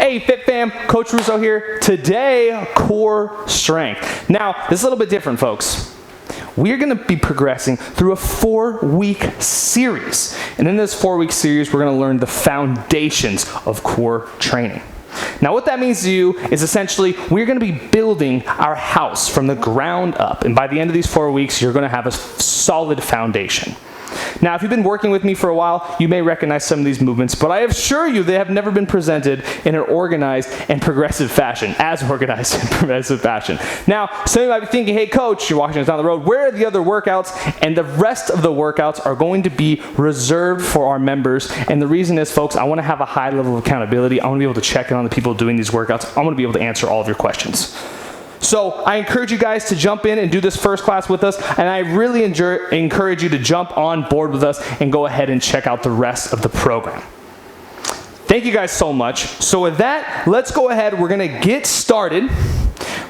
Hey Fit Fam, Coach Russo here. Today, core strength. Now, this is a little bit different, folks. We're gonna be progressing through a 4-week series. And in this 4-week series, we're gonna learn the foundations of core training. Now, what that means to you is essentially we're gonna be building our house from the ground up. And by the end of these 4 weeks, you're gonna have a solid foundation. Now, if you've been working with me for a while, you may recognize some of these movements, but I assure you they have never been presented in an organized and progressive fashion, as organized and progressive fashion. Now, some of you might be thinking, hey coach, you're watching us down the road, where are the other workouts? And the rest of the workouts are going to be reserved for our members. And the reason is, folks, I want to have a high level of accountability. I want to be able to check in on the people doing these workouts. I want to be able to answer all of your questions. So I encourage you guys to jump in and do this first class with us, and I really encourage you to jump on board with us and go ahead and check out the rest of the program. Thank you guys so much. So with that, let's go ahead. We're gonna get started.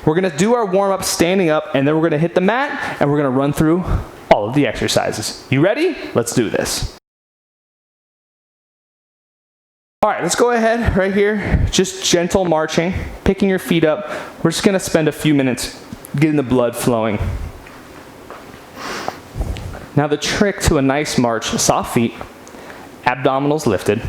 We're gonna do our warm-up standing up, and then we're gonna hit the mat, and we're gonna run through all of the exercises. You ready? Let's do this. All right, let's go ahead right here. Just gentle marching, picking your feet up. We're just gonna spend a few minutes getting the blood flowing. Now the trick to a nice march, soft feet, abdominals lifted.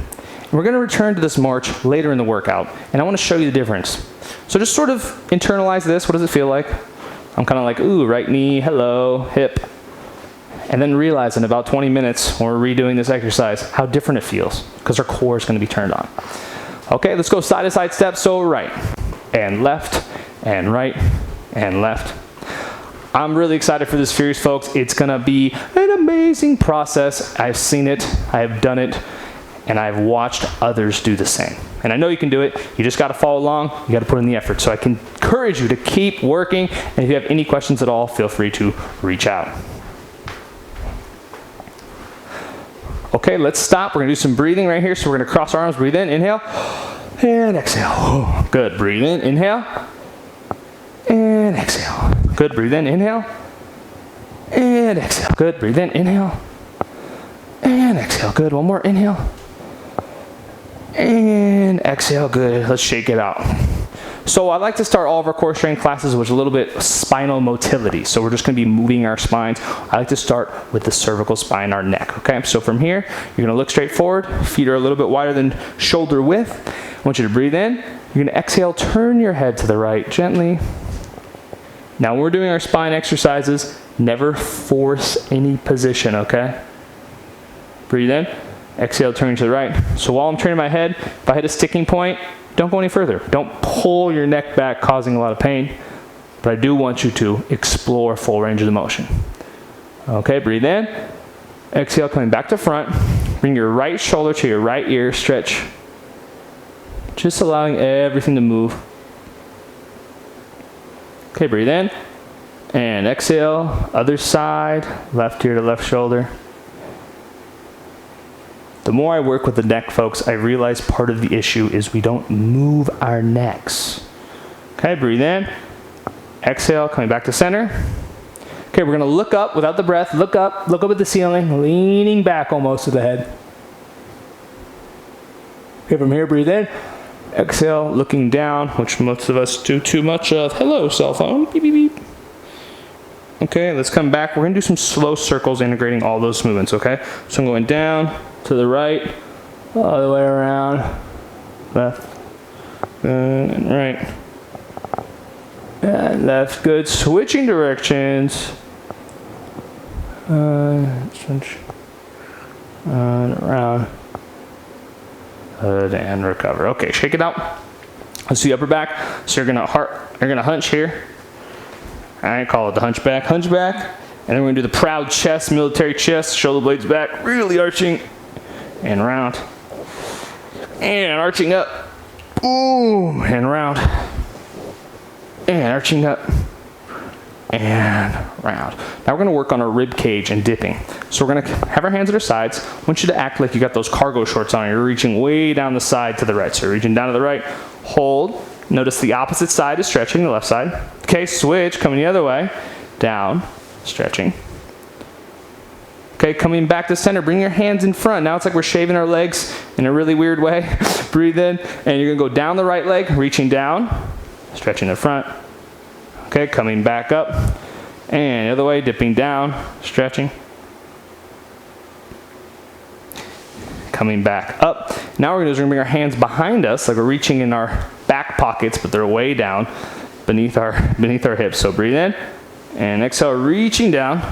We're gonna return to this march later in the workout, and I wanna show you the difference. So just sort of internalize this. What does it feel like? I'm kind of like, ooh, right knee, hello, hip. And then realize in about 20 minutes when we're redoing this exercise how different it feels, because our core is going to be turned on. Okay, let's go side to side steps. So right and left and right and left. I'm really excited for this series, folks. It's going to be an amazing process. I've seen it, I've done it, and I've watched others do the same. And I know you can do it. You just got to follow along. You got to put in the effort. So I can encourage you to keep working. And if you have any questions at all, feel free to reach out. Okay, let's stop. We're gonna do some breathing right here. So we're gonna cross our arms, breathe in, inhale, and exhale. Good, breathe in, inhale, and exhale. Good, breathe in, inhale, and exhale. Good, breathe in, inhale, and exhale. Good, one more, inhale, and exhale. Good, let's shake it out. So I like to start all of our core strength classes with a little bit spinal motility. So we're just gonna be moving our spines. I like to start with the cervical spine, our neck, okay? So from here, you're gonna look straight forward. Feet are a little bit wider than shoulder width. I want you to breathe in. You're gonna exhale, turn your head to the right gently. Now when we're doing our spine exercises, never force any position, okay? Breathe in, exhale, turn to the right. So while I'm turning my head, if I hit a sticking point, don't go any further. Don't pull your neck back, causing a lot of pain. But I do want you to explore full range of the motion. Okay, breathe in. Exhale, coming back to front. Bring your right shoulder to your right ear, stretch. Just allowing everything to move. Okay, breathe in. And exhale, other side, left ear to left shoulder. The more I work with the neck, folks, I realize part of the issue is we don't move our necks. Okay, breathe in. Exhale, coming back to center. Okay, we're gonna look up without the breath. Look up at the ceiling, leaning back almost to the head. Okay, from here, breathe in. Exhale, looking down, which most of us do too much of. Hello, cell phone, beep, beep, beep. Okay, let's come back. We're gonna do some slow circles integrating all those movements, okay? So I'm going down, to the right, all the way around, left, and right, and left. Good. Switching directions. Switch. Around. Good, and recover. Okay, shake it out. Let's do the upper back. So you're gonna hunch here. I call it the hunchback. Hunchback. And then we're gonna do the proud chest, military chest, shoulder blades back, really arching. And round, and arching up, ooh, and round, and arching up, and round. Now we're gonna work on our rib cage and dipping. So we're gonna have our hands at our sides. I want you to act like you got those cargo shorts on. You're reaching way down the side to the right. So you're reaching down to the right, hold. Notice the opposite side is stretching, the left side. Okay, switch, coming the other way, down, stretching. Okay, coming back to center, bring your hands in front. Now it's like we're shaving our legs in a really weird way. Breathe in, and you're gonna go down the right leg, reaching down, stretching the front. Okay, coming back up, and the other way, dipping down, stretching. Coming back up. Now what we're gonna bring our hands behind us, like we're reaching in our back pockets, but they're way down beneath our hips. So breathe in, and exhale, reaching down.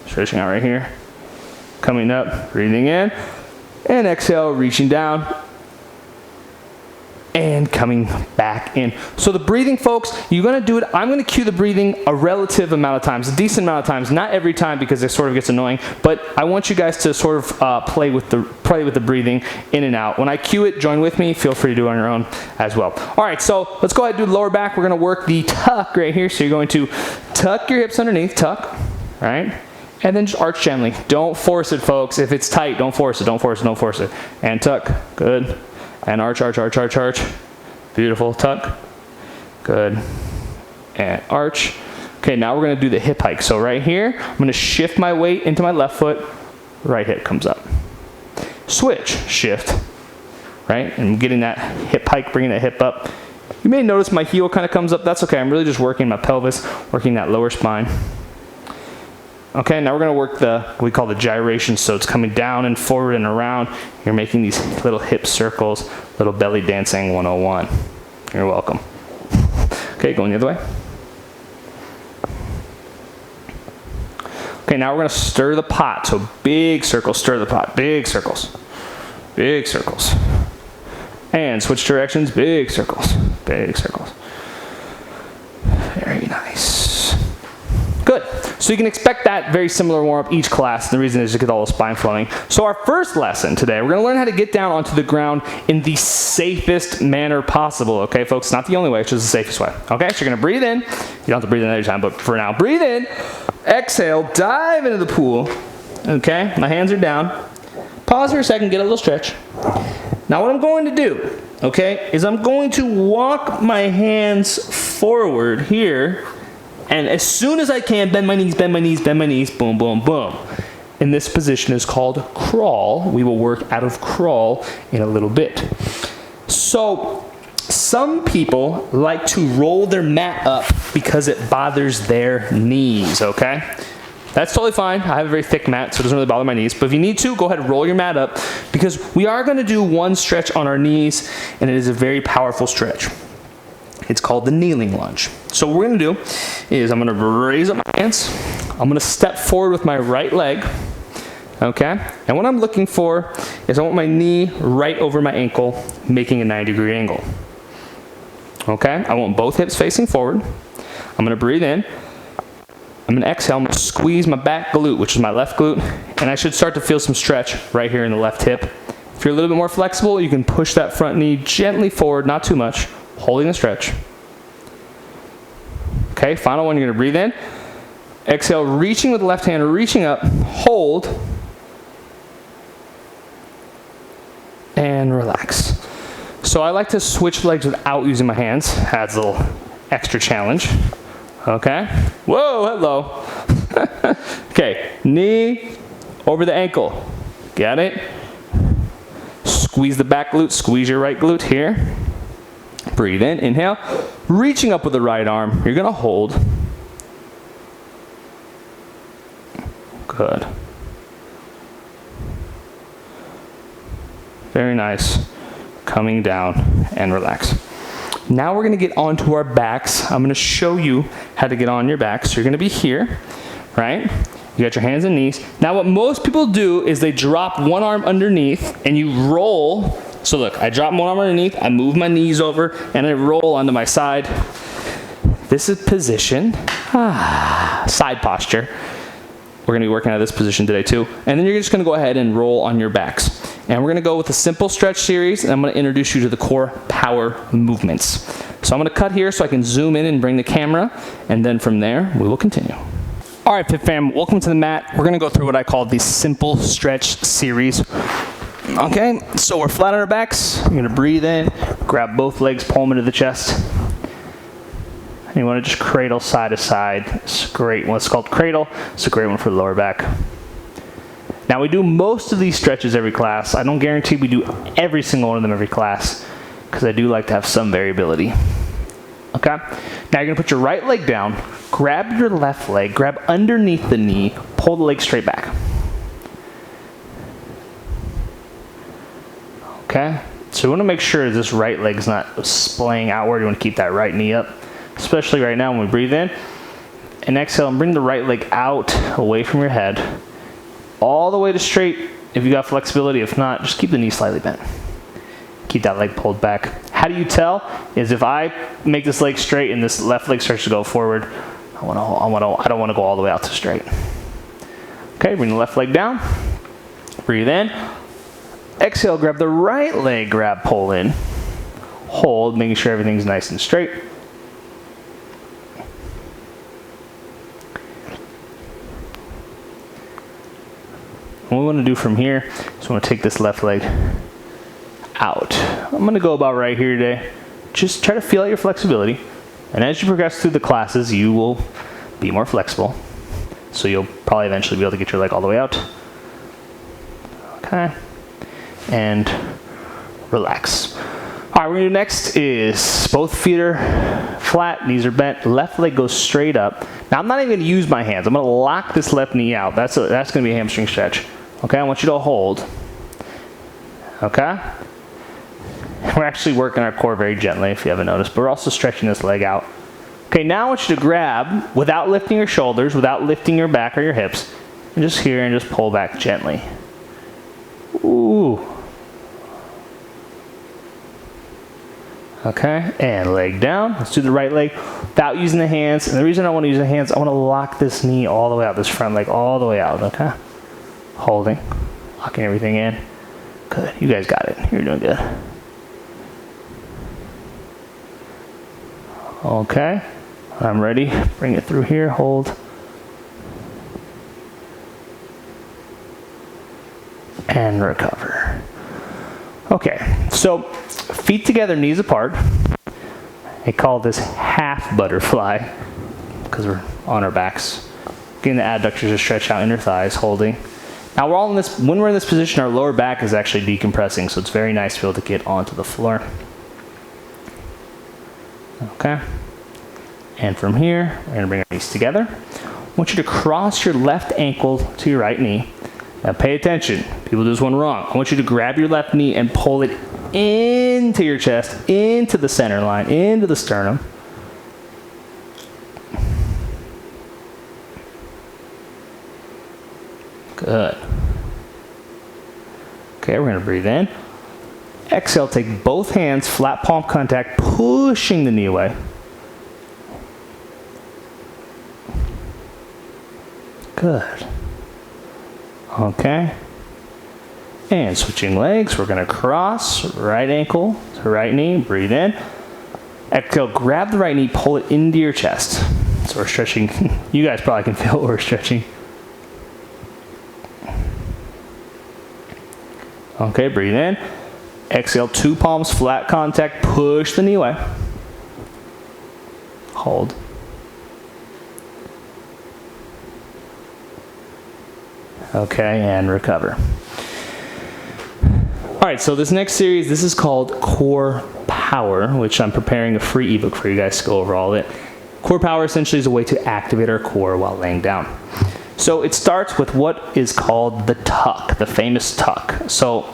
Stretching out right here. Coming up, breathing in. And exhale, reaching down. And coming back in. So the breathing, folks, you're going to do it. I'm going to cue the breathing a relative amount of times, a decent amount of times. Not every time because it sort of gets annoying. But I want you guys to sort of play with the breathing in and out. When I cue it, join with me. Feel free to do it on your own as well. All right, so let's go ahead and do the lower back. We're going to work the tuck right here. So you're going to tuck your hips underneath, tuck, right? And then just arch gently. Don't force it, folks. If it's tight, don't force it, don't force it, don't force it. And tuck, good. And arch, arch, arch, arch, arch. Beautiful, tuck, good. And arch. Okay, now we're gonna do the hip hike. So right here, I'm gonna shift my weight into my left foot, right hip comes up. Switch, shift, right? And I'm getting that hip hike, bringing that hip up. You may notice my heel kind of comes up. That's okay, I'm really just working my pelvis, working that lower spine. Okay, now we're going to work what we call the gyration. So it's coming down and forward and around. You're making these little hip circles, little belly dancing 101. You're welcome. Okay, going the other way. Okay, now we're going to stir the pot. So big circles, stir the pot. Big circles. Big circles. And switch directions, big circles. Big circles. Very nice. Good. So you can expect that very similar warm-up each class. The reason is to get all the spine flowing. So our first lesson today, we're going to learn how to get down onto the ground in the safest manner possible. Okay, folks? Not the only way, it's just the safest way. Okay, so you're going to breathe in. You don't have to breathe in every time, but for now, breathe in. Exhale, dive into the pool. Okay, my hands are down. Pause for a second, get a little stretch. Now what I'm going to do, okay, is I'm going to walk my hands forward here. And as soon as I can, bend my knees, bend my knees, bend my knees, boom, boom, boom. And this position is called crawl. We will work out of crawl in a little bit. So some people like to roll their mat up because it bothers their knees, okay? That's totally fine. I have a very thick mat, so it doesn't really bother my knees. But if you need to, go ahead and roll your mat up because we are going to do one stretch on our knees, and it is a very powerful stretch. It's called the kneeling lunge. So what we're gonna do is I'm gonna raise up my hands. I'm gonna step forward with my right leg, okay? And what I'm looking for is I want my knee right over my ankle, making a 90-degree angle. Okay, I want both hips facing forward. I'm gonna breathe in. I'm gonna exhale, I'm gonna squeeze my back glute, which is my left glute, and I should start to feel some stretch right here in the left hip. If you're a little bit more flexible, you can push that front knee gently forward, not too much, holding the stretch. Okay, final one, you're gonna breathe in. Exhale, reaching with the left hand, reaching up, hold, and relax. So I like to switch legs without using my hands. Adds a little extra challenge. Okay, whoa, hello. Okay, knee over the ankle. Got it? Squeeze the back glute, squeeze your right glute here. Breathe in, inhale, reaching up with the right arm. You're gonna hold. Good. Very nice. Coming down and relax. Now we're gonna get onto our backs. I'm gonna show you how to get on your back. So you're gonna be here, right? You got your hands and knees. Now what most people do is they drop one arm underneath and you roll. So look, I drop one arm underneath, I move my knees over, and I roll onto my side. This is position, side posture. We're gonna be working out of this position today too. And then you're just gonna go ahead and roll on your backs. And we're gonna go with a simple stretch series, and I'm gonna introduce you to the core power movements. So I'm gonna cut here so I can zoom in and bring the camera, and then from there, we will continue. All right, Fit Fam, welcome to the mat. We're gonna go through what I call the simple stretch series. Okay, so we're flat on our backs. You're gonna breathe in, grab both legs, pull them into the chest. And you wanna just cradle side to side. It's a great one, it's called cradle. It's a great one for the lower back. Now we do most of these stretches every class. I don't guarantee we do every single one of them every class because I do like to have some variability. Okay? Now you're gonna put your right leg down, grab your left leg, grab underneath the knee, pull the leg straight back. Okay? So we wanna make sure this right leg's not splaying outward. You wanna keep that right knee up, especially right now when we breathe in. And exhale and bring the right leg out away from your head, all the way to straight if you got flexibility. If not, just keep the knee slightly bent. Keep that leg pulled back. How do you tell? Is if I make this leg straight and this left leg starts to go forward, I don't want to go all the way out to straight. Okay, bring the left leg down. Breathe in. Exhale, grab the right leg, grab, pull in. Hold, making sure everything's nice and straight. What we want to do from here is we want to take this left leg out. I'm going to go about right here today. Just try to feel out your flexibility. And as you progress through the classes, you will be more flexible. So you'll probably eventually be able to get your leg all the way out. Okay. And relax. All right, what we're going to do next is both feet are flat, knees are bent, left leg goes straight up. Now I'm not even going to use my hands. I'm going to lock this left knee out. That's going to be a hamstring stretch. Okay, I want you to hold. Okay? We're actually working our core very gently, if you haven't noticed, but we're also stretching this leg out. Okay, now I want you to grab, without lifting your shoulders, without lifting your back or your hips, and just here and just pull back gently. Ooh. Okay, and leg down. Let's do the right leg without using the hands. And the reason I want to use the hands, I want to lock this knee all the way out, this front leg all the way out, okay? Holding, locking everything in. Good, you guys got it. You're doing good. Okay, I'm ready. Bring it through here, hold. And recover. Okay, so feet together, knees apart. I call this half butterfly because we're on our backs. Getting the adductors to stretch out, inner thighs, holding. Now we're all in this, when we're in this position, our lower back is actually decompressing, so it's very nice to be able to get onto the floor. Okay. And from here, we're gonna bring our knees together. I want you to cross your left ankle to your right knee. Now pay attention, people do this one wrong. I want you to grab your left knee and pull it into your chest, into the center line, into the sternum. Good. Okay, we're gonna breathe in. Exhale, take both hands, flat palm contact, pushing the knee away. Good. Okay. And switching legs, we're gonna cross right ankle to right knee, breathe in. Exhale, grab the right knee, pull it into your chest. So we're stretching, you guys probably can feel what we're stretching. Okay, breathe in. Exhale, two palms, flat contact, push the knee away. Hold. Okay, and recover. All right, so this next series, this is called Core Power, which I'm preparing a free ebook for you guys to go over all of it. Core Power essentially is a way to activate our core while laying down. So it starts with what is called the tuck, the famous tuck. So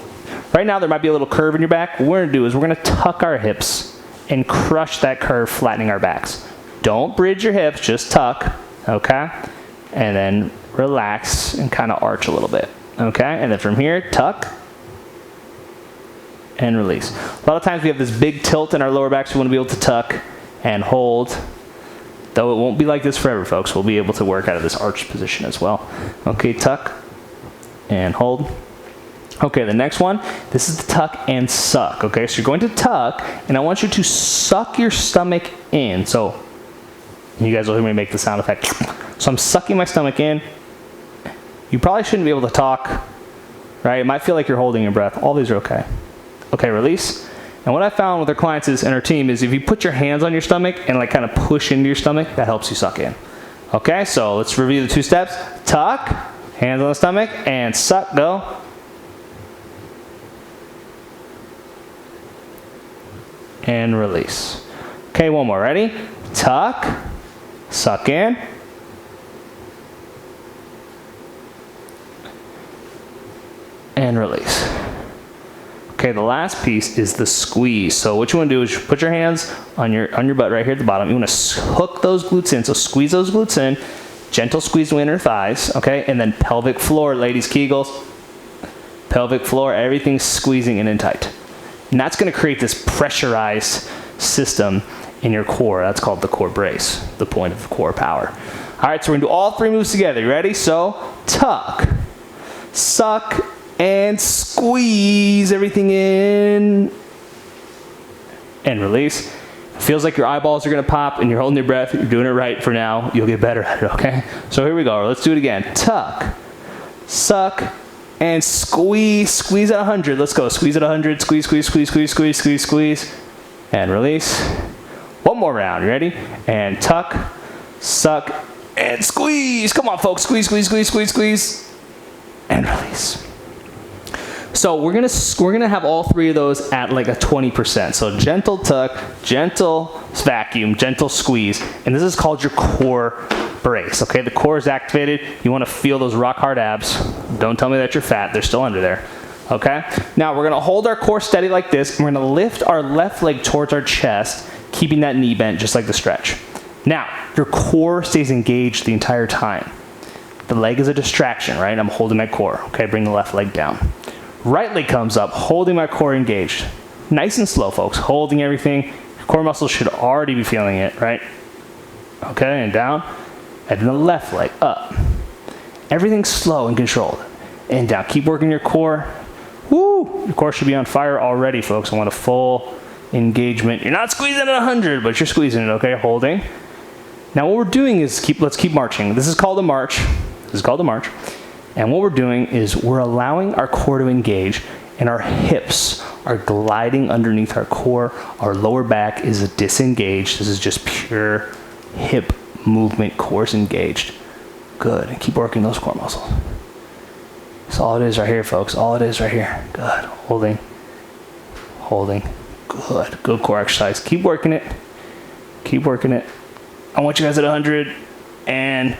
right now there might be a little curve in your back. What we're gonna do is we're gonna tuck our hips and crush that curve, flattening our backs. Don't bridge your hips, just tuck, okay? And then relax and kind of arch a little bit, okay? And then from here, tuck and release. A lot of times we have this big tilt in our lower backs. We want to be able to tuck and hold. Though it won't be like this forever, folks. We'll be able to work out of this arched position as well. Okay, tuck and hold. Okay, the next one, this is the tuck and suck. Okay, so you're going to tuck, and I want you to suck your stomach in. So you guys will hear me make the sound effect. So I'm sucking my stomach in. You probably shouldn't be able to talk, right? It might feel like you're holding your breath. All these are okay. Okay, release. And what I found with our clients is, and our team is, if you put your hands on your stomach and like kind of push into your stomach, that helps you suck in. Okay, so let's review the two steps. Tuck Hands on the stomach, and suck, go. And release. Okay, one more, ready? Tuck, suck in. And release. Okay, the last piece is the squeeze. So what you want to do is put your hands on your butt right here at the bottom. You want to hook those glutes in. So squeeze those glutes in. Gentle squeeze the inner thighs. Okay, and then pelvic floor, ladies, Kegels. Pelvic floor, everything's squeezing in and tight. And that's going to create this pressurized system in your core. That's called the core brace, the point of core power. All right, so we're going to do all three moves together. You ready? So tuck, suck, and squeeze everything in. And release. Feels like your eyeballs are going to pop and you're holding your breath. You're doing it right for now. You'll get better at it, okay? So here we go. Let's do it again. Tuck, suck, and squeeze. Squeeze at 100. Let's go. Squeeze at 100. Squeeze, squeeze, squeeze, squeeze, squeeze, squeeze, squeeze. And release. One more round. You ready? And tuck, suck, and squeeze. Come on, folks. Squeeze, squeeze, squeeze, squeeze, squeeze. And release. So we're gonna have all three of those at like a 20%. So gentle tuck, gentle vacuum, gentle squeeze, and this is called your core brace. Okay, the core is activated. You want to feel those rock hard abs. Don't tell me that you're fat. They're still under there. Okay. Now we're gonna hold our core steady like this, and we're gonna lift our left leg towards our chest, keeping that knee bent just like the stretch. Now your core stays engaged the entire time. The leg is a distraction, right? I'm holding my core. Okay, bring the left leg down. Right leg comes up, holding my core engaged. Nice and slow, folks. Holding everything. Your core muscles should already be feeling it, right? Okay, and down. And then the left leg up. Everything's slow and controlled. And down. Keep working your core. Woo! Your core should be on fire already, folks. I want a full engagement. You're not squeezing at 100, but you're squeezing it, okay? Holding. Now what we're doing is let's keep marching. This is called a march. This is called a march. And what we're doing is we're allowing our core to engage, and our hips are gliding underneath our core. Our lower back is disengaged. This is just pure hip movement, core's engaged. Good, and keep working those core muscles. That's all it is right here, folks. All it is right here. Good, holding, holding. Good, good core exercise. Keep working it. Keep working it. I want you guys at 100, and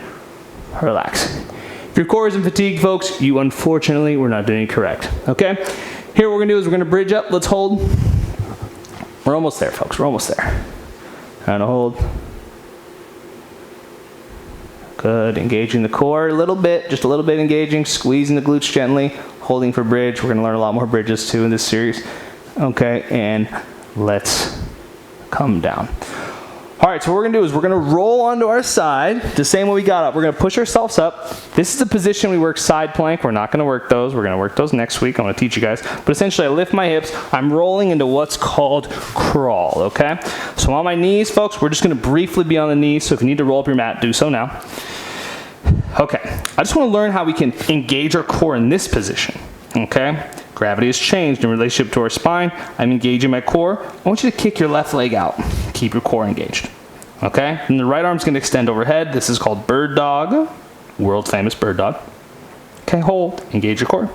relax. If your core isn't fatigued, folks, you unfortunately were not doing it correct. Okay? Here what we're going to do is we're going to bridge up. Let's hold. We're almost there, folks. We're almost there. Trying to hold. Good. Engaging the core a little bit. Just a little bit engaging. Squeezing the glutes gently. Holding for bridge. We're going to learn a lot more bridges too in this series. Okay. And let's come down. All right, so what we're gonna do is we're gonna roll onto our side the same way we got up. We're gonna push ourselves up. This is the position we work side plank. We're not gonna work those. We're gonna work those next week. I'm gonna teach you guys. But essentially, I lift my hips. I'm rolling into what's called crawl, okay? So on my knees, folks, we're just gonna briefly be on the knees. So if you need to roll up your mat, do so now. Okay, I just wanna learn how we can engage our core in this position, okay? Gravity has changed in relationship to our spine. I'm engaging my core. I want you to kick your left leg out. Keep your core engaged. Okay? And the right arm's going to extend overhead. This is called bird dog. World famous bird dog. Okay, hold. Engage your core.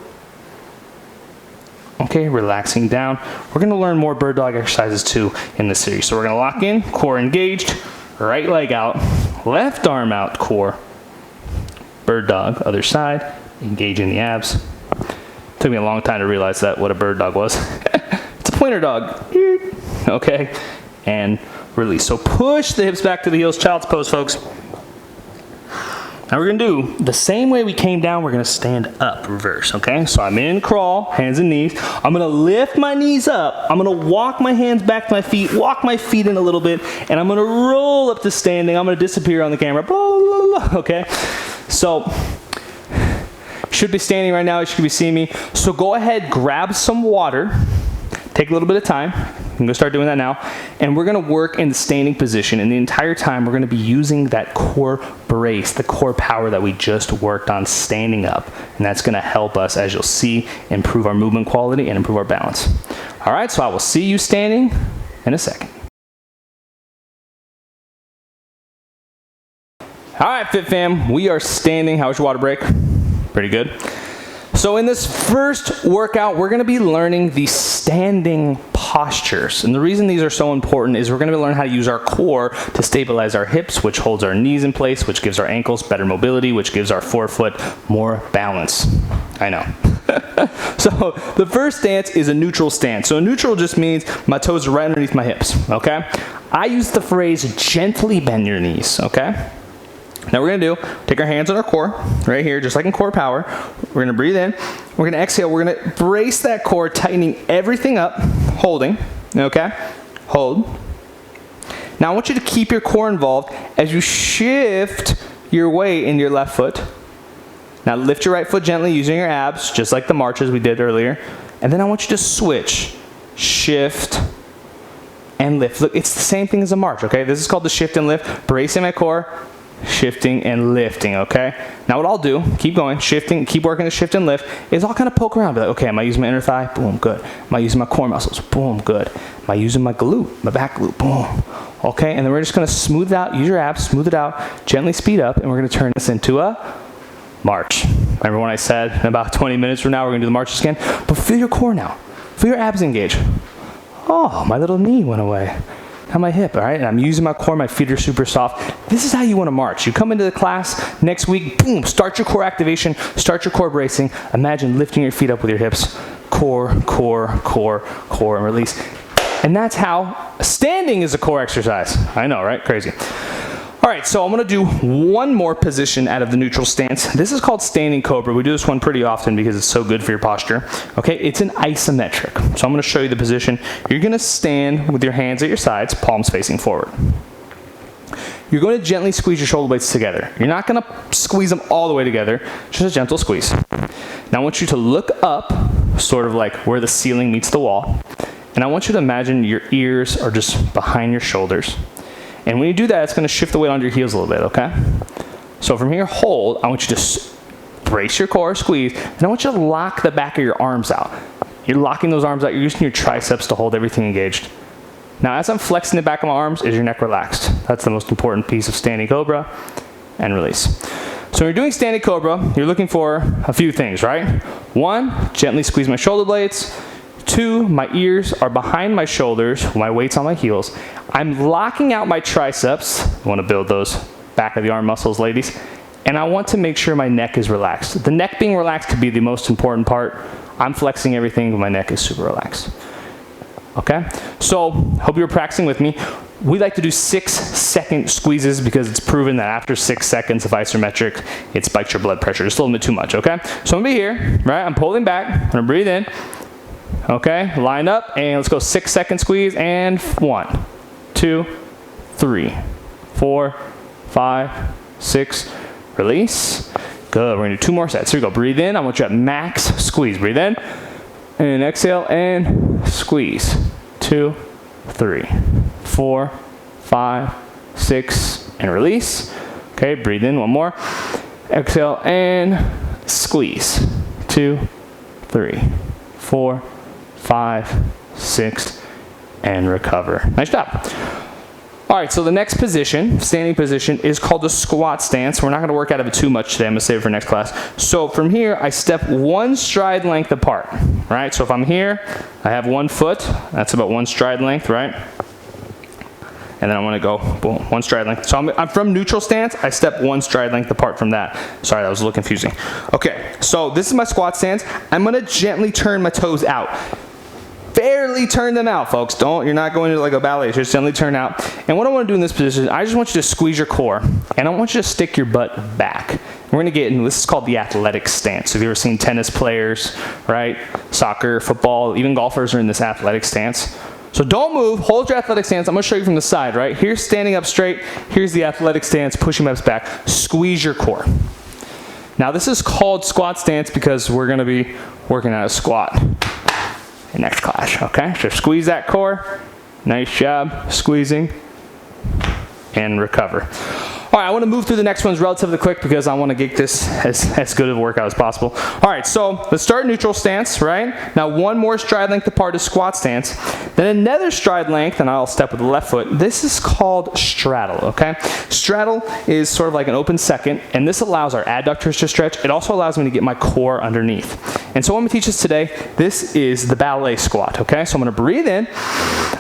Okay, relaxing down. We're going to learn more bird dog exercises too in this series. So we're going to lock in, core engaged, right leg out, left arm out, core. Bird dog, other side, engaging the abs. Took me a long time to realize that what a bird dog was. It's a pointer dog. Okay, and release. So push the hips back to the heels, child's pose, folks. Now we're gonna do the same way we came down. We're gonna stand up, reverse. Okay, so I'm in crawl, hands and knees. I'm gonna lift my knees up. I'm gonna walk my hands back to my feet, walk my feet in a little bit, and I'm gonna roll up to standing. I'm gonna disappear on the camera. Blah, blah, blah. Okay, so should be standing right now. You should be seeing me. So go ahead, grab some water. Take a little bit of time. I'm gonna start doing that now. And we're gonna work in the standing position. And the entire time, we're gonna be using that core brace, the core power that we just worked on standing up. And that's gonna help us, as you'll see, improve our movement quality and improve our balance. All right, so I will see you standing in a second. All right, Fit Fam, we are standing. How was your water break? Pretty good. So in this first workout, we're going to be learning the standing postures. And the reason these are so important is we're going to learn how to use our core to stabilize our hips, which holds our knees in place, which gives our ankles better mobility, which gives our forefoot more balance. I know. So the first stance is a neutral stance. So a neutral just means my toes are right underneath my hips, okay? I use the phrase gently bend your knees, okay? Now we're going to take our hands on our core, right here, just like in core power. We're going to breathe in. We're going to exhale. We're going to brace that core, tightening everything up, holding, okay? Hold. Now I want you to keep your core involved as you shift your weight into your left foot. Now lift your right foot gently using your abs, just like the marches we did earlier. And then I want you to switch, shift, and lift. Look, it's the same thing as a march, okay? This is called the shift and lift. Bracing my core, shifting and lifting, okay? Now what I'll do, keep going, shifting, keep working the shift and lift, is I'll kind of poke around, be like, okay, am I using my inner thigh? Boom, good. Am I using my core muscles? Boom, good. Am I using my glute, my back glute? Boom. Okay, and then we're just gonna smooth it out, use your abs, smooth it out, gently speed up, and we're gonna turn this into a march. Remember when I said in about 20 minutes from now we're gonna do the marches again? But feel your core now. Feel your abs engage. Oh, my little knee went away. Now my hip, all right? And I'm using my core, my feet are super soft. This is how you want to march. You come into the class next week, boom, start your core activation, start your core bracing. Imagine lifting your feet up with your hips. Core, core, core, core, and release. And that's how standing is a core exercise. I know, right? Crazy. All right, so I'm going to do one more position out of the neutral stance. This is called standing cobra. We do this one pretty often because it's so good for your posture. Okay, it's an isometric. So I'm going to show you the position. You're going to stand with your hands at your sides, palms facing forward. You're going to gently squeeze your shoulder blades together. You're not going to squeeze them all the way together, just a gentle squeeze. Now I want you to look up, sort of like where the ceiling meets the wall. And I want you to imagine your ears are just behind your shoulders. And when you do that, it's going to shift the weight onto your heels a little bit, okay? So from here, hold. I want you to brace your core, squeeze, and I want you to lock the back of your arms out. You're locking those arms out. You're using your triceps to hold everything engaged. Now, as I'm flexing the back of my arms, is your neck relaxed? That's the most important piece of standing cobra. And release. So when you're doing standing cobra, you're looking for a few things, right? 1, gently squeeze my shoulder blades. 2, my ears are behind my shoulders, my weight's on my heels. I'm locking out my triceps. I want to build those back of the arm muscles, ladies. And I want to make sure my neck is relaxed. The neck being relaxed could be the most important part. I'm flexing everything, but my neck is super relaxed. Okay? So, hope you're practicing with me. We like to do 6-second squeezes because it's proven that after 6 seconds of isometric, it spikes your blood pressure. Just a little bit too much, okay? So I'm going to be here, right? I'm pulling back. I'm going to breathe in. Okay, line up, and let's go 6-second squeeze, and 1, 2, 3, 4, 5, 6, release. Good, we're gonna do 2 more sets. Here we go, breathe in, I want you at max squeeze. Breathe in, and exhale, and squeeze. 2, 3, 4, 5, 6, and release. Okay, breathe in, 1 more. Exhale, and squeeze. 2, 3, 4, 5, 6, and recover. Nice job. All right, so the next position, standing position, is called the squat stance. We're not going to work out of it too much today. I'm going to save it for next class. So from here, I step 1 stride length apart, right? So if I'm here, I have 1 foot. That's about 1 stride length, right? And then I want to go, boom, 1 stride length. So I'm from neutral stance. I step 1 stride length apart from that. Sorry, that was a little confusing. Okay, so this is my squat stance. I'm going to gently turn my toes out. Barely turn them out, folks. You're not going to like a ballet. Just gently turn out. And what I want to do in this position, I just want you to squeeze your core. And I want you to stick your butt back. We're going to get into, this is called the athletic stance. Have you ever seen tennis players, right? Soccer, football, even golfers are in this athletic stance. So don't move, hold your athletic stance. I'm going to show you from the side, right? Here's standing up straight. Here's the athletic stance, pushing my hips back. Squeeze your core. Now this is called squat stance because we're going to be working on a squat in next class, okay? So squeeze that core. Nice job squeezing and recover. All right, I want to move through the next ones relatively quick because I want to get this as good of a workout as possible. All right, so let's start neutral stance, right? Now one more stride length apart is squat stance. Then another stride length, and I'll step with the left foot. This is called straddle, okay? Straddle is sort of like an open second, and this allows our adductors to stretch. It also allows me to get my core underneath. And so what I'm going to teach us today, this is the ballet squat, okay? So I'm going to breathe in,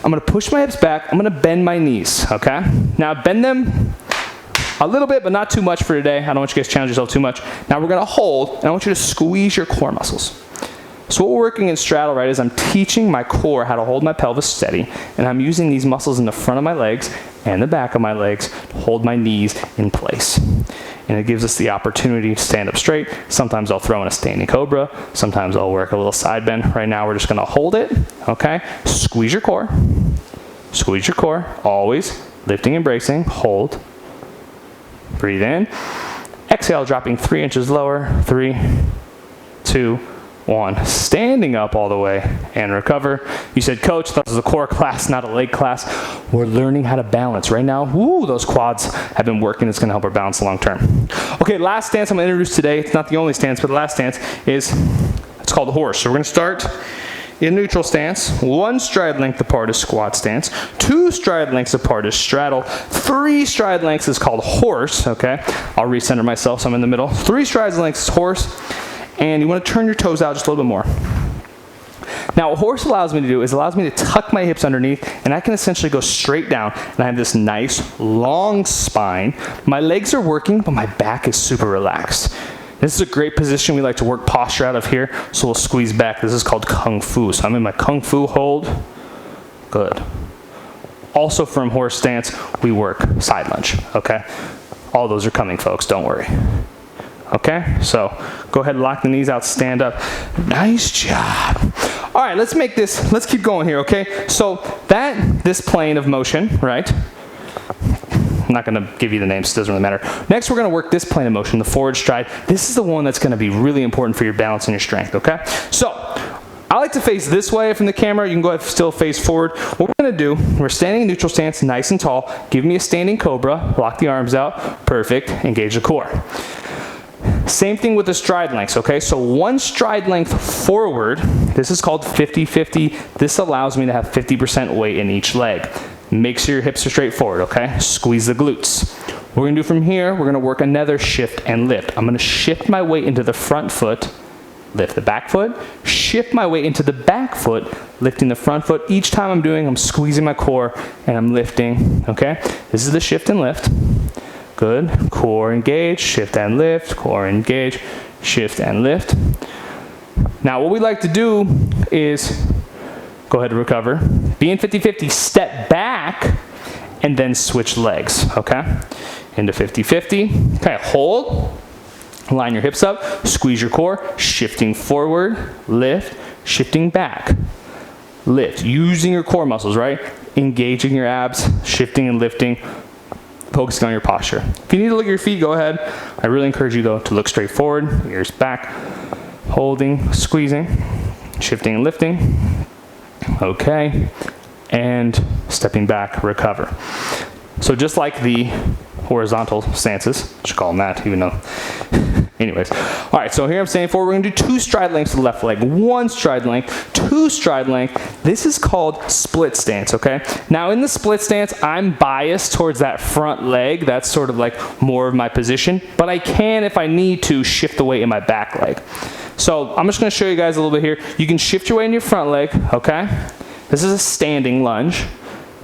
I'm going to push my hips back, I'm going to bend my knees, okay? Now bend them a little bit, but not too much for today. I don't want you guys to challenge yourself too much. Now we're going to hold, and I want you to squeeze your core muscles. So what we're working in straddle, right, is I'm teaching my core how to hold my pelvis steady, and I'm using these muscles in the front of my legs and the back of my legs to hold my knees in place. And it gives us the opportunity to stand up straight. Sometimes I'll throw in a standing cobra. Sometimes I'll work a little side bend. Right now we're just going to hold it, okay? Squeeze your core. Squeeze your core, always lifting and bracing. Hold. Breathe in. Exhale, dropping 3 inches lower. 3, 2, 1. Standing up all the way and recover. You said, Coach, this is a core class, not a leg class. We're learning how to balance. Right now, woo, those quads have been working. It's going to help our balance long term. Okay, last stance I'm going to introduce today. It's not the only stance, but the last stance is, it's called the horse. So we're going to start in neutral stance. 1 stride length apart is squat stance. 2 stride lengths apart is straddle. 3 stride lengths is called horse, okay? I'll recenter myself so I'm in the middle. 3 stride lengths is horse. And you want to turn your toes out just a little bit more. Now what horse allows me to do is allows me to tuck my hips underneath, and I can essentially go straight down, and I have this nice long spine. My legs are working, but my back is super relaxed. This is a great position. We like to work posture out of here, so we'll squeeze back. This is called Kung Fu. So I'm in my Kung Fu hold. Good. Also from horse stance, we work side lunge, okay? All those are coming, folks, don't worry. Okay, so go ahead and lock the knees out, stand up. Nice job. All right, let's keep going here, okay? So this plane of motion, right? I'm not going to give you the names, it doesn't really matter. Next, we're going to work this plane of motion, the forward stride. This is the one that's going to be really important for your balance and your strength, okay? So, I like to face this way from the camera. You can go ahead and still face forward. What we're going to do, we're standing in neutral stance, nice and tall. Give me a standing cobra, lock the arms out, perfect, engage the core. Same thing with the stride lengths, okay? So 1 stride length forward, this is called 50-50. This allows me to have 50% weight in each leg. Make sure your hips are straight forward, okay? Squeeze the glutes. What we're gonna do from here, we're gonna work another shift and lift. I'm gonna shift my weight into the front foot, lift the back foot, shift my weight into the back foot, lifting the front foot. Each time I'm squeezing my core and I'm lifting, okay? This is the shift and lift. Good. Core engage, shift and lift, core engage, shift and lift. Now what we like to do is, go ahead and recover. Be in 50-50, step back, and then switch legs, okay? Into 50-50, okay, hold, line your hips up, squeeze your core, shifting forward, lift, shifting back, lift, using your core muscles, right? Engaging your abs, shifting and lifting, focusing on your posture. If you need to look at your feet, go ahead. I really encourage you though to look straight forward, ears back, holding, squeezing, shifting and lifting. Okay, and stepping back, recover. So just like the horizontal stances, I should call them that, even though, anyways. All right, so here I'm standing forward. We're gonna do 2 stride lengths to the left leg, 1 stride length, 2 stride length. This is called split stance, okay? Now in the split stance, I'm biased towards that front leg. That's sort of like more of my position, but I can, if I need to, shift the weight in my back leg. So I'm just gonna show you guys a little bit here. You can shift your weight in your front leg, okay? This is a standing lunge.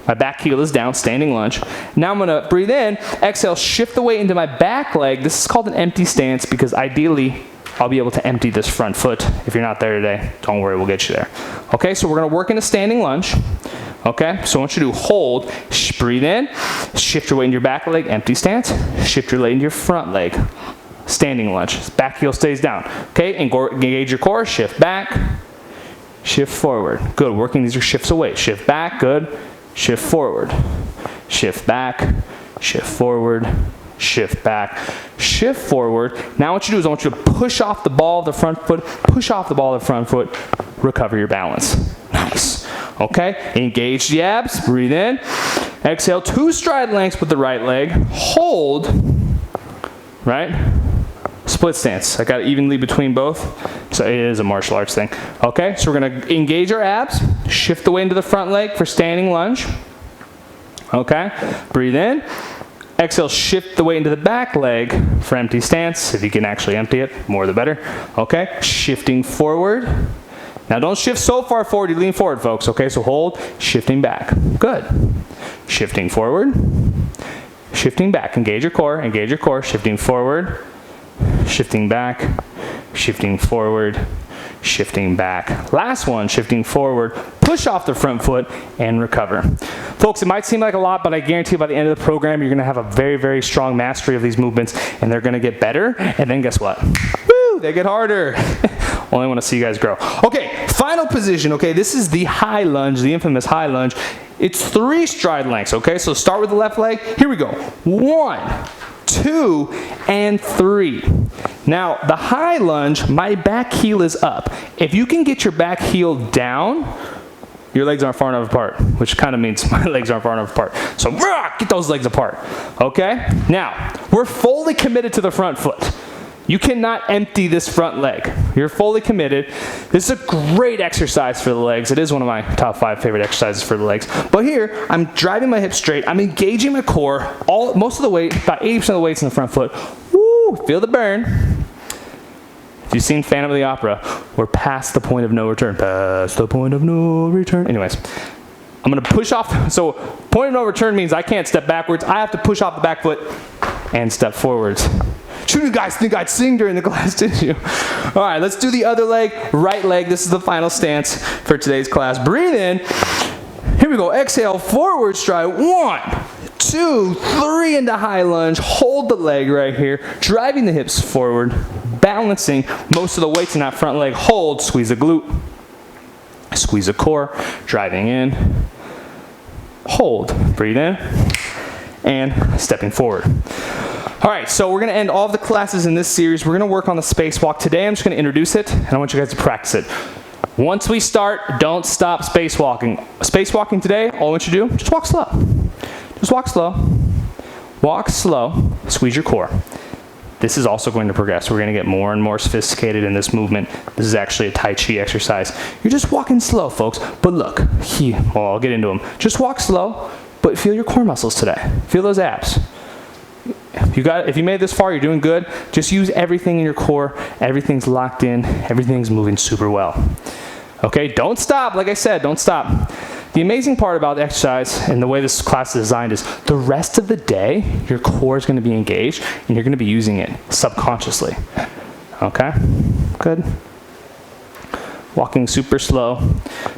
My back heel is down, standing lunge. Now I'm gonna breathe in, exhale, shift the weight into my back leg. This is called an empty stance because ideally I'll be able to empty this front foot. If you're not there today, don't worry, we'll get you there. Okay, so we're gonna work in a standing lunge. Okay, so I want you to hold, breathe in, shift your weight into your back leg, empty stance, shift your weight into your front leg, standing lunge. Back heel stays down. Okay, engage your core, shift back, shift forward. Good, working these are shifts of weight. Shift back, good. Shift forward, shift back, shift forward, shift back, shift forward. Now what you do is I want you to push off the ball of the front foot, push off the ball of the front foot, recover your balance. Nice. Okay, engage the abs, breathe in, Exhale, 2 stride lengths with the right leg. Hold, right? Split stance. I got it evenly between both. So it is a martial arts thing. Okay, so we're gonna engage our abs, shift the weight into the front leg for standing lunge. Okay, breathe in. Exhale, shift the weight into the back leg for empty stance. If you can actually empty it, more the better. Okay, shifting forward. Now don't shift so far forward, you lean forward, folks. Okay, so hold, shifting back. Good. Shifting forward, shifting back. Engage your core, shifting forward, shifting back, shifting forward, shifting back. Last one, shifting forward, push off the front foot and recover. Folks, it might seem like a lot, but I guarantee you by the end of the program, you're gonna have a very, very strong mastery of these movements and they're gonna get better. And then guess what? Woo, they get harder. Only want to see you guys grow. Okay, final position. Okay, this is the high lunge, the infamous high lunge. It's 3 stride lengths. Okay, so start with the left leg. Here we go. 1, 2, and 3. Now, the high lunge, my back heel is up. If you can get your back heel down, your legs aren't far enough apart, which kind of means my legs aren't far enough apart. So, get those legs apart. Okay? Now, we're fully committed to the front foot. You cannot empty this front leg. You're fully committed. This is a great exercise for the legs. It is one of my top 5 favorite exercises for the legs. But here, I'm driving my hips straight. I'm engaging my core. Most of the weight, about 80% of the weight's in the front foot. Woo, feel the burn. If you've seen Phantom of the Opera, we're past the point of no return. Past the point of no return. Anyways, I'm gonna push off. So point of no return means I can't step backwards. I have to push off the back foot and step forwards. You guys think I'd sing during the class, didn't you? All right, let's do the other leg, right leg. This is the final stance for today's class. Breathe in. Here we go. Exhale, forward stride. 1, 2, 3 into high lunge. Hold the leg right here, driving the hips forward, balancing most of the weights in that front leg. Hold, squeeze the glute, squeeze the core, driving in. Hold, breathe in, and stepping forward. All right, so we're gonna end all of the classes in this series. We're gonna work on the spacewalk. Today I'm just gonna introduce it, and I want you guys to practice it. Once we start, don't stop spacewalking. Spacewalking today, all I want you to do, just walk slow. Just walk slow. Walk slow, squeeze your core. This is also going to progress. We're gonna get more and more sophisticated in this movement. This is actually a Tai Chi exercise. You're just walking slow, folks, but look, well, I'll get into them. Just walk slow, but feel your core muscles today. Feel those abs. If you made it this far, you're doing good. Just use everything in your core. Everything's locked in. Everything's moving super well. Okay, don't stop. Like I said, don't stop. The amazing part about the exercise and the way this class is designed is the rest of the day, your core is going to be engaged and you're going to be using it subconsciously. Okay, good. Walking super slow.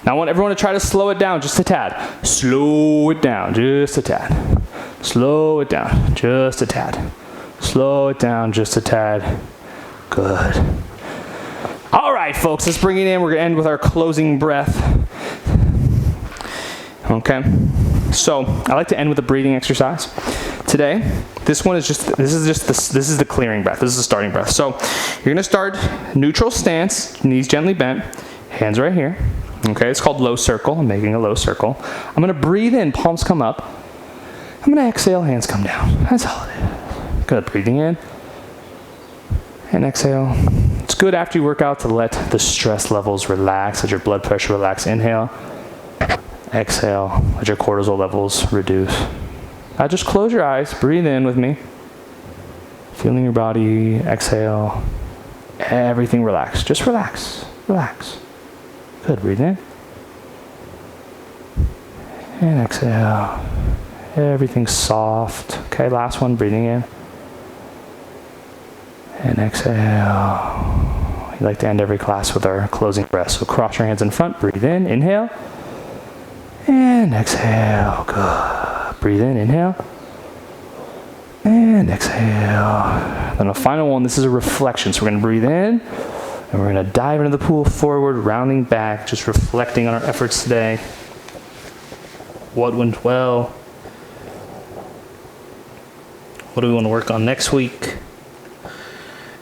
Now I want everyone to try to slow it down just a tad. Slow it down just a tad. Slow it down just a tad. Slow it down just a tad. Good. All right, folks, let's bring it in. We're going to end with our closing breath. Okay. So I like to end with a breathing exercise. Today, this is the clearing breath. This is the starting breath. So you're going to start neutral stance, knees gently bent, hands right here. Okay, it's called low circle. I'm making a low circle. I'm going to breathe in, palms come up. I'm going to exhale, hands come down. That's all it is. Good, breathing in and exhale. It's good after you work out to let the stress levels relax, let your blood pressure relax. Inhale, exhale, let your cortisol levels reduce. Now just close your eyes, breathe in with me. Feeling your body, exhale, everything relax. Just relax, relax. Good, breathe in. And exhale. Everything's soft. Okay, last one, breathing in. And exhale. We like to end every class with our closing breath. So cross your hands in front, breathe in, inhale. And exhale, good. Breathe in, inhale. And exhale. Then the final one, this is a reflection. So we're going to breathe in, and we're going to dive into the pool forward, rounding back, just reflecting on our efforts today. What went well? What do we want to work on next week?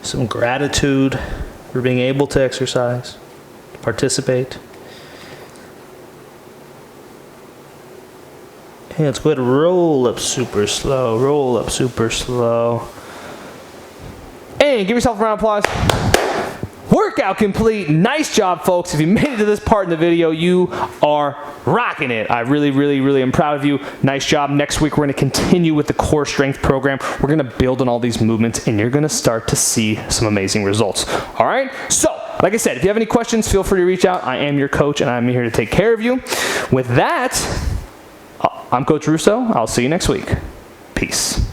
Some gratitude for being able to exercise, participate. Okay, let's go ahead and roll up super slow. Roll up super slow. And give yourself a round of applause. Workout complete. Nice job, folks. If you made it to this part in the video, you are rocking it. I really am proud of you. Nice job. Next week, we're going to continue with the core strength program. We're going to build on all these movements, and you're going to start to see some amazing results. All right? So, like I said, if you have any questions, feel free to reach out. I am your coach, and I'm here to take care of you. With that, I'm Coach Russo. I'll see you next week. Peace.